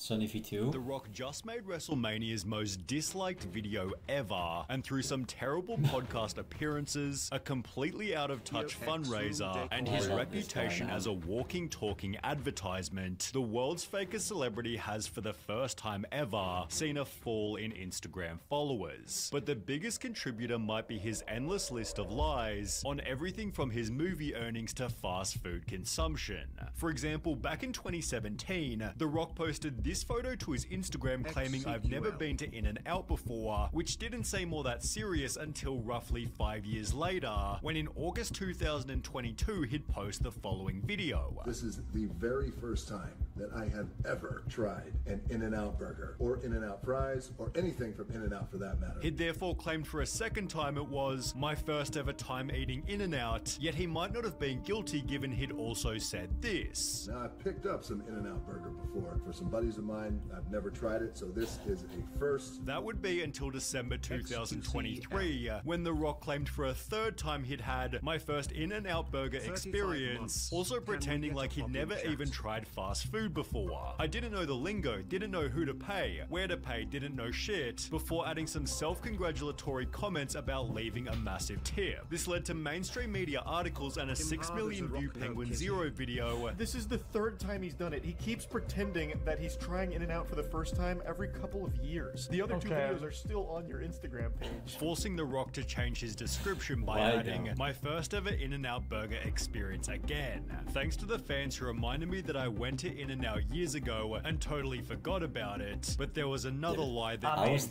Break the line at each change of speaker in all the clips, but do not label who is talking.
SunnyV2.
The Rock just made WrestleMania's most disliked video ever, and through some terrible podcast appearances, a completely out-of-touch fundraiser, and his reputation as a walking, talking advertisement, the world's fakest celebrity has for the first time ever seen a fall in Instagram followers. But the biggest contributor might be his endless list of lies on everything from his movie earnings to fast food consumption. For example, back in 2017, The Rock posted this photo to his Instagram claiming, "I've never been to In-N-Out before," which didn't seem all that serious until roughly 5 years later, when in August 2022 he'd post the following video.
This is the very first time that I have ever tried an In-N-Out burger, or In-N-Out fries, or anything from In-N-Out for that matter.
He'd therefore claimed for a second time it was my first ever time eating In-N-Out, yet he might not have been guilty given he'd also said this.
Now, I've picked up some In-N-Out burger before for some buddies of mine. I've never tried it, so this is a first.
That would be until December 2023, when The Rock claimed for a third time he'd had my first In-N-Out burger experience, also pretending like he'd never even tried fast food before. "I didn't know the lingo, didn't know who to pay, where to pay, didn't know shit," before adding some self-congratulatory comments about leaving a massive tip. This led to mainstream media articles and a 6 million view Penguin Zero video.
This is the third time he's done it. He keeps pretending that he's trying In-N-Out for the first time every couple of years. The other two videos are still on your Instagram page.
Forcing The Rock to change his description by adding, "My first ever In-N-Out burger experience again. Thanks to the fans who reminded me that I went to In-N-Out years ago and totally forgot about it, but there was another lie that did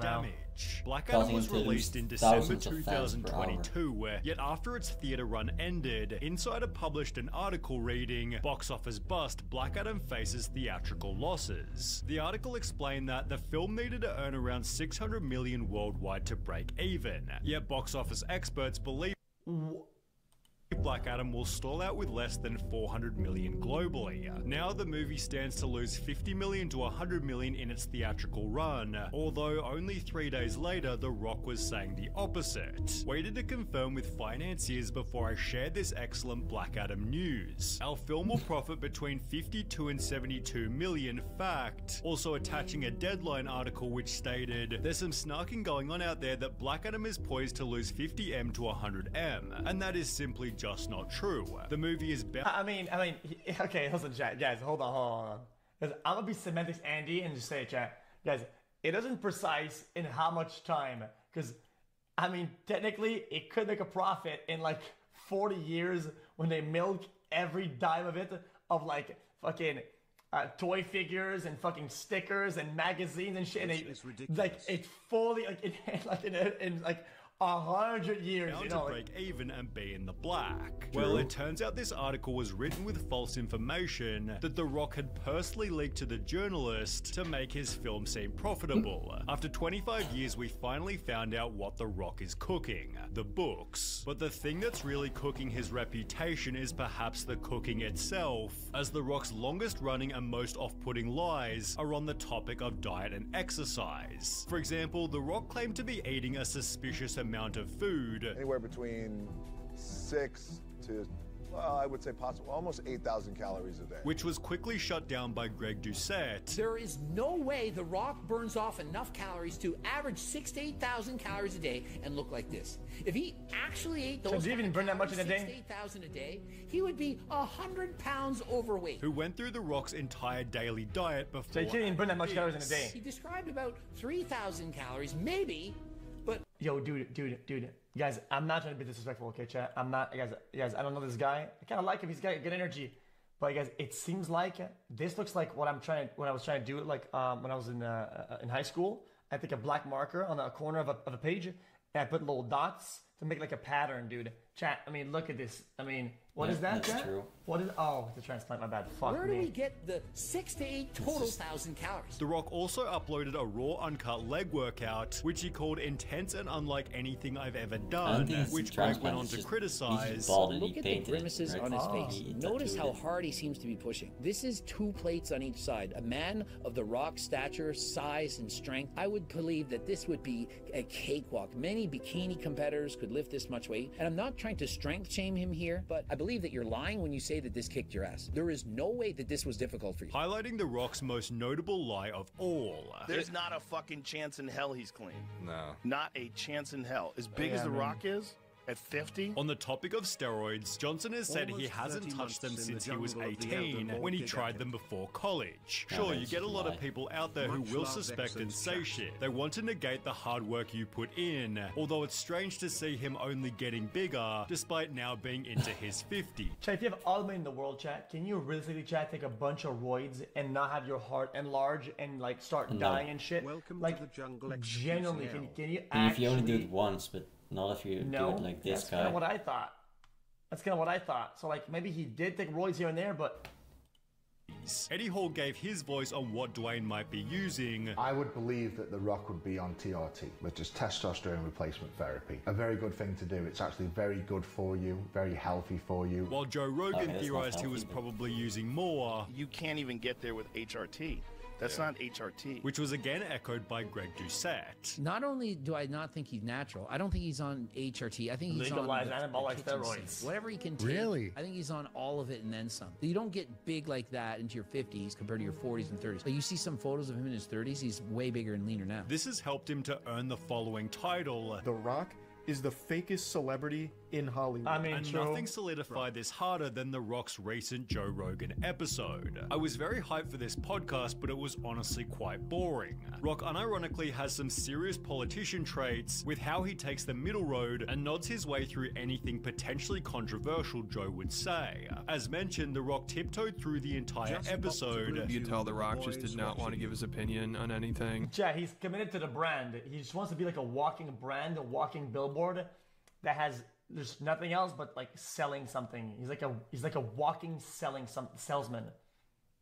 damage." Black Adam was released in December 2022, yet after its theater run ended, Insider published an article reading, "Box office bust, Black Adam faces theatrical losses." The article explained that the film needed to earn around 600 million worldwide to break even, yet box office experts believe Black Adam will stall out with less than 400 million globally. Now the movie stands to lose 50 million to 100 million in its theatrical run, although only 3 days later The Rock was saying the opposite. Waited to confirm with financiers before I shared this excellent Black Adam news. Our film will profit between 52 and 72 million, fact. Also attaching a Deadline article which stated, "There's some snarking going on out there that Black Adam is poised to lose 50M to 100M, and that is simply just not true. The movie is
I mean, okay, listen, chat, guys, hold on. Because I'm gonna be semantics Andy and just say, chat, guys, it isn't precise in how much time. Because, I mean, technically, it could make a profit in like 40 years when they milk every dime of it, of like fucking toy figures and fucking stickers and magazines and shit. And it's ridiculous. Like, it's fully, like, in like 100 years,
bound to break even and be in the black. Well, it turns out this article was written with false information that The Rock had personally leaked to the journalist to make his film seem profitable. After 25 years, we finally found out what The Rock is cooking: the books. But the thing that's really cooking his reputation is perhaps the cooking itself, as The Rock's longest running and most off-putting lies are on the topic of diet and exercise. For example, The Rock claimed to be eating a suspicious amount of food.
Anywhere between 6 to, well, I would say possible, almost 8,000 calories a day.
Which was quickly shut down by Greg Doucette.
There is no way The Rock burns off enough calories to average 6,000 to 8,000 calories a day and look like this. If he actually ate those,
does he even burn that much in a day?
6,000 to 8,000 a day, he would be 100 pounds overweight.
Who went through The Rock's entire daily diet before.
So he can't even burn that much calories in a day.
He described about 3,000 calories, maybe. But
yo, dude, guys, I'm not trying to be disrespectful, okay, chat? I'm not, guys, I don't know this guy. I kind of like him. He's got good energy, but guys, it seems like this looks like what I was trying to do, like when I was in high school. I take a black marker on a corner of a page, and I put little dots to make like a pattern, dude. Chat, I mean, look at this. I mean, what is that, chat?
True.
What is? Oh, the transplant. My bad. Fuck me.
Where do we get the 6 to 8 total thousand calories?
The Rock also uploaded a raw, uncut leg workout, which he called intense and unlike anything I've ever done, which Greg went on to criticize.
Look at the grimaces on his face. Notice how hard he seems to be pushing. This is 2 plates on each side. A man of The Rock's stature, size, and strength, I would believe that this would be a cakewalk. Many bikini competitors could could lift this much weight. And I'm not trying to strength shame him here, but I believe that you're lying when you say that this kicked your ass. There is no way that this was difficult for you.
Highlighting The Rock's most notable lie of all.
There's not a fucking chance in hell he's clean.
No.
Not a chance in hell. As big as The Rock is, at 50?
On the topic of steroids, Johnson has said he hasn't touched them since he was 18 when he tried them before college. Sure, you get a lot of people out there who will suspect and say shit. They want to negate the hard work you put in, although it's strange to see him only getting bigger despite now being into his 50s.
Chat, if you have all the money in the world, chat, can you realistically, chat, take a bunch of roids and not have your heart enlarge and like start dying and shit?
Welcome
like,
to the jungle.
genuinely, can you
And
actually...
if you only do it once, but not if you do it like this
that's
guy.
kind of what I thought. That's kind of what I thought. So like maybe he did take roids here and there, but...
Eddie Hall gave his voice on what Dwayne might be using.
I would believe that The Rock would be on TRT, which is testosterone replacement therapy. A very good thing to do. It's actually very good for you, very healthy for you.
While Joe Rogan theorized he was probably using more.
You can't even get there with HRT. That's not HRT.
Which was again echoed by Greg Doucette.
Not only do I not think he's natural, I don't think he's on HRT. I think he's
legalized
on
anabolic
kitchen
steroids.
sink. Whatever he can take.
Really?
I think he's on all of it and then some. You don't get big like that into your 50s compared to your 40s and 30s. Like you see some photos of him in his 30s, he's way bigger and leaner now.
This has helped him to earn the following title.
The Rock is the fakest celebrity in Hollywood.
I mean,
and nothing solidified this harder than The Rock's recent Joe Rogan episode. I was very hyped for this podcast, but it was honestly quite boring. Rock unironically has some serious politician traits with how he takes the middle road and nods his way through anything potentially controversial Joe would say. As mentioned, The Rock tiptoed through the entire episode.
You can tell The Rock just did not want to give his opinion on anything.
Yeah, he's committed to the brand. He just wants to be like a walking brand, a walking billboard that has there's nothing else but like selling something. He's like a walking salesman.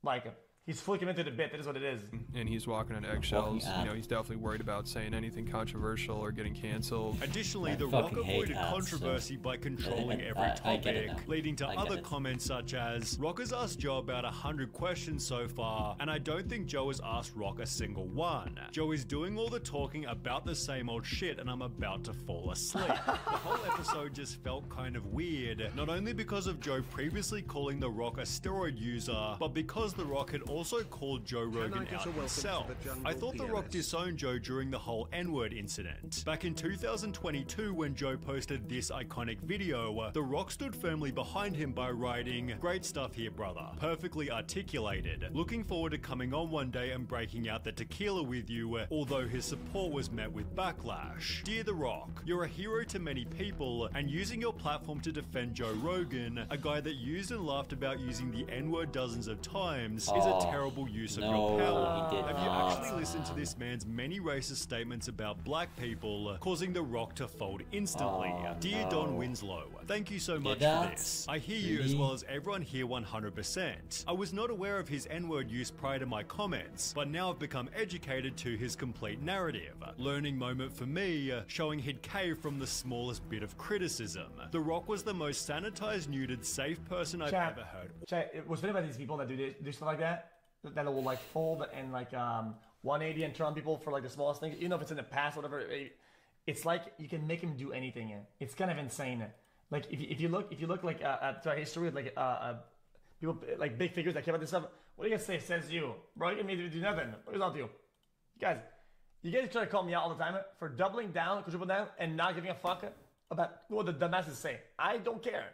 Like he's fully committed to the bit. That is what it is.
And he's walking on eggshells. You know, he's definitely worried about saying anything controversial or getting canceled.
Additionally, The Rock avoided controversy by controlling every topic, leading to other comments such as, Rock has asked Joe about 100 questions so far, and I don't think Joe has asked Rock a single one. Joe is doing all the talking about the same old shit, and I'm about to fall asleep. The whole episode just felt kind of weird, not only because of Joe previously calling The Rock a steroid user, but because The Rock had also called Joe Rogan out himself. I thought The Rock disowned Joe during the whole N-word incident. Back in 2022, when Joe posted this iconic video, The Rock stood firmly behind him by writing, "Great stuff here, brother. Perfectly articulated. Looking forward to coming on one day and breaking out the tequila with you," although his support was met with backlash. Dear The Rock, you're a hero to many people, and using your platform to defend Joe Rogan, a guy that used and laughed about using the N-word dozens of times, is a terrible use of your power. Have you actually listened to this man's many racist statements about black people, causing The Rock to fold instantly? Dear Don Winslow, thank you so much for this. I hear you as well as everyone here 100%. I was not aware of his N-word use prior to my comments, but now I've become educated to his complete narrative. Learning moment for me, showing he'd caved from the smallest bit of criticism. The Rock was the most sanitized, neutered, safe person I've ever heard.
What's funny about these people that do stuff like that will like fold and like 180 and turn on people for like the smallest things, even if it's in the past, whatever. It's like you can make him do anything. It's kind of insane. Like if you look like at our history with like people like big figures that care about this stuff. What do you guys say? Says you, bro. You can do nothing. What is on to you, you guys try to call me out all the time for doubling down, quadruple down, and not giving a fuck about what the dumbasses say. I don't care.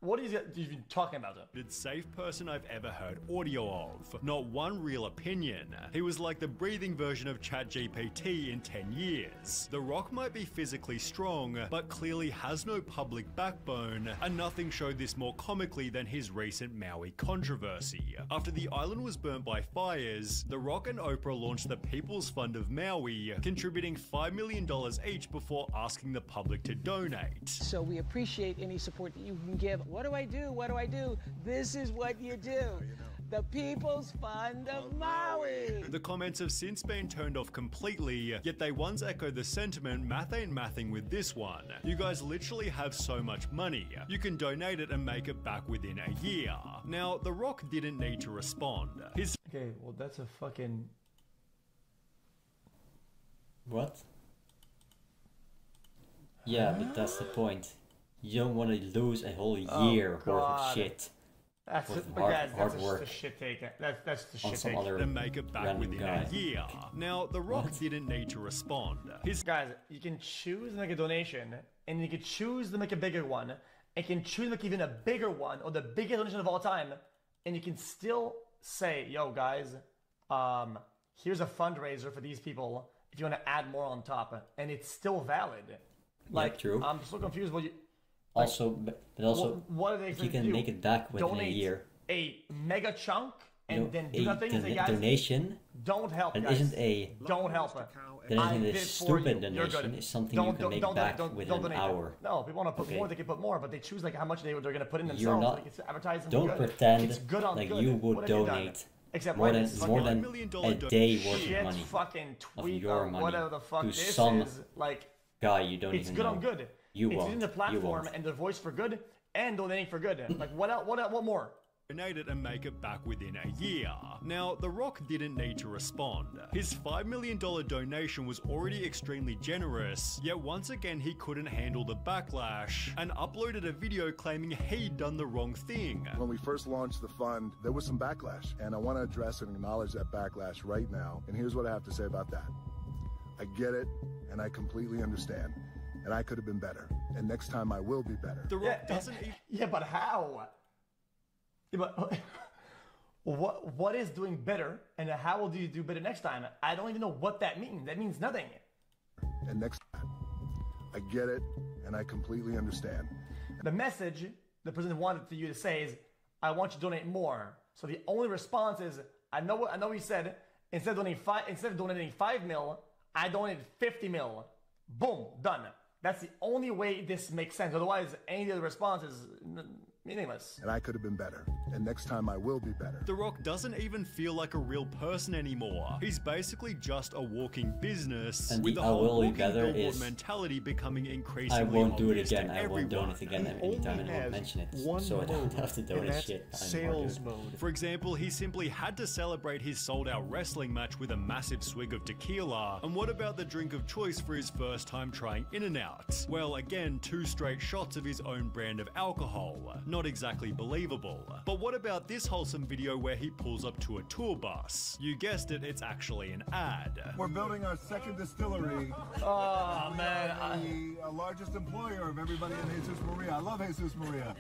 What is it you've been talking about?
Safe person I've ever heard audio of. Not one real opinion. He was like the breathing version of ChatGPT in 10 years. The Rock might be physically strong, but clearly has no public backbone, and nothing showed this more comically than his recent Maui controversy. After the island was burnt by fires, The Rock and Oprah launched the People's Fund of Maui, contributing $5 million each before asking the public to donate.
So we appreciate any support that you can give. What do I do? What do I do? This is what you do. The People's Fund of Maui.
The comments have since been turned off completely, yet they once echoed the sentiment, math ain't mathing with this one. You guys literally have so much money. You can donate it and make it back within a year. Now, The Rock didn't need to respond.
Okay, well that's a fucking...
What? Yeah, but that's the point. You don't want to lose a whole year worth of shit.
That's
hard work.
The shit take. That's the shit
some
take.
other
To make it back within
guy.
a year. Now, The Rock didn't need to respond.
Guys, you can choose to make a donation, and you can choose to make a bigger one, and you can choose to make even a bigger one, or the biggest donation of all time, and you can still say, yo, guys, here's a fundraiser for these people if you want to add more on top, and it's still valid. Like,
true.
I'm so confused. What you
also, but also,
what are they
if you can make it back within a year,
a mega chunk, and then do nothing. Say, guys,
donation.
Don't help,
It
guys.
isn't a.
Don't help.
Donation is stupid donation. It's something you can make back within an hour.
No, people want to put more, they can put more, but they choose like how much they're going to put in themselves.
You're not.
Like it's advertising.
Don't pretend like you would donate
Except
more than a day worth of money
fucking tweet
of your
or
money
whatever the fuck
to
this
some
is. Like,
guy you don't
it's
even
good
know.
on good.
You
it's
won't.
using the platform and the voice for good and donating for good. Like what more?
Donate it and make it back within a year. Now, The Rock didn't need to respond. His $5 million donation was already extremely generous, yet once again he couldn't handle the backlash and uploaded a video claiming he'd done the wrong thing.
When we first launched the fund, there was some backlash, and I want to address and acknowledge that backlash right now. And here's what I have to say about that. I get it, and I completely understand. And I could have been better. And next time I will be better.
The Rock doesn't even...
Yeah, but how? Yeah, but what is doing better, and how will you do better next time? I don't even know what that means. That means nothing.
And next time, I get it, and I completely understand.
The message the president wanted you to say is, I want you to donate more. So the only response is, I know what he said. Instead of donating 5 mil, I donated 50 mil. Boom, done. That's the only way this makes sense. Otherwise, any other response is meaningless.
And I could have been better. And next time I will be better.
The Rock doesn't even feel like a real person anymore. He's basically just a walking business,
and
with the whole walking billboard mentality becoming increasingly
I won't do it
obvious
again.
to
I won't donate again anytime I won't mention it. So I don't have to donate shit.
Sales mode.
For example, he simply had to celebrate his sold-out wrestling match with a massive swig of tequila. And what about the drink of choice for his first time trying In-N-Out? Well, again, 2 straight shots of his own brand of alcohol. Not exactly believable. But what about this wholesome video where he pulls up to a tour bus? You guessed it, it's actually an ad.
We're building our second distillery.
Oh, man.
The largest employer of everybody in Jesus Maria. I love Jesus Maria.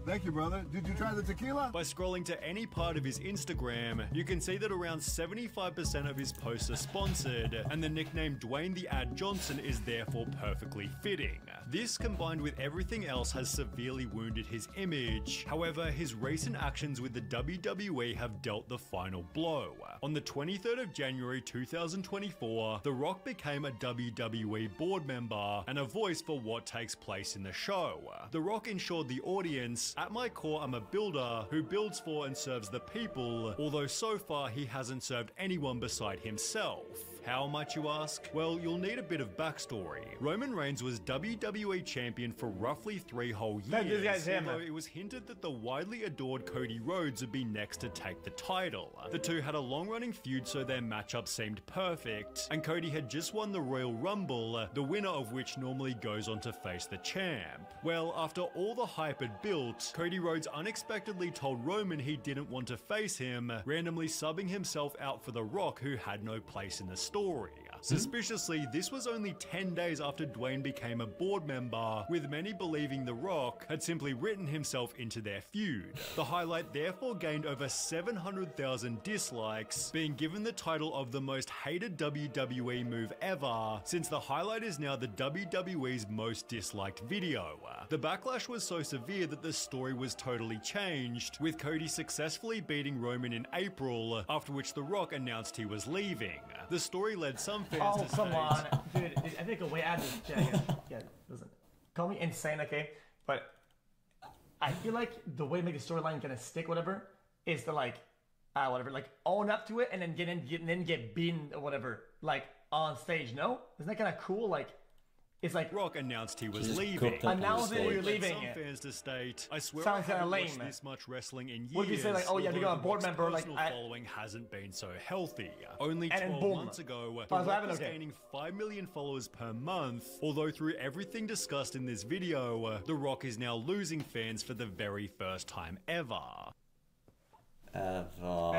Thank you, brother. Did you try the tequila?
By scrolling to any part of his Instagram, you can see that around 75% of his posts are sponsored, and the nickname Dwayne the Ad Johnson is therefore perfectly fitting. This, combined with everything else, has severely wounded his image. However, his recent actions with the WWE have dealt the final blow. On the 23rd of January 2024, The Rock became a WWE board member and a voice for what takes place in the show. The Rock ensured the audience, "At my core, I'm a builder who builds for and serves the people," although so far he hasn't served anyone beside himself. How might you ask? Well, you'll need a bit of backstory. Roman Reigns was WWE champion for roughly 3 whole years, although it was hinted that the widely adored Cody Rhodes would be next to take the title. The two had a long-running feud, so their matchup seemed perfect, and Cody had just won the Royal Rumble, the winner of which normally goes on to face the champ. Well, after all the hype had built, Cody Rhodes unexpectedly told Roman he didn't want to face him, randomly subbing himself out for The Rock, who had no place in the story. Suspiciously, this was only 10 days after Dwayne became a board member, with many believing The Rock had simply written himself into their feud. The highlight therefore gained over 700,000 dislikes, being given the title of the most hated WWE move ever, since the highlight is now the WWE's most disliked video. The backlash was so severe that the story was totally changed, with Cody successfully beating Roman in April, after which The Rock announced he was leaving. The story led some fans to say...
come on. Dude, I think the way I just... Yeah, listen. Call me insane, okay? But I feel like the way to make a storyline gonna stick, whatever, is to like, own up to it and then get beaten or whatever, like, on stage, no? Isn't that kind of cool? Like, It's like
Rock announced he was leaving.
Announcing you're leaving.
Some fans to state, I swear
Sounds
I haven't
lame.
watched this much wrestling in years.
What if you say like, oh yeah, become a board member, like
following hasn't been so healthy. Only 12 months ago, The Rock was gaining 5 million followers per month. Although through everything discussed in this video, The Rock is now losing fans for the very first time ever.
Ever.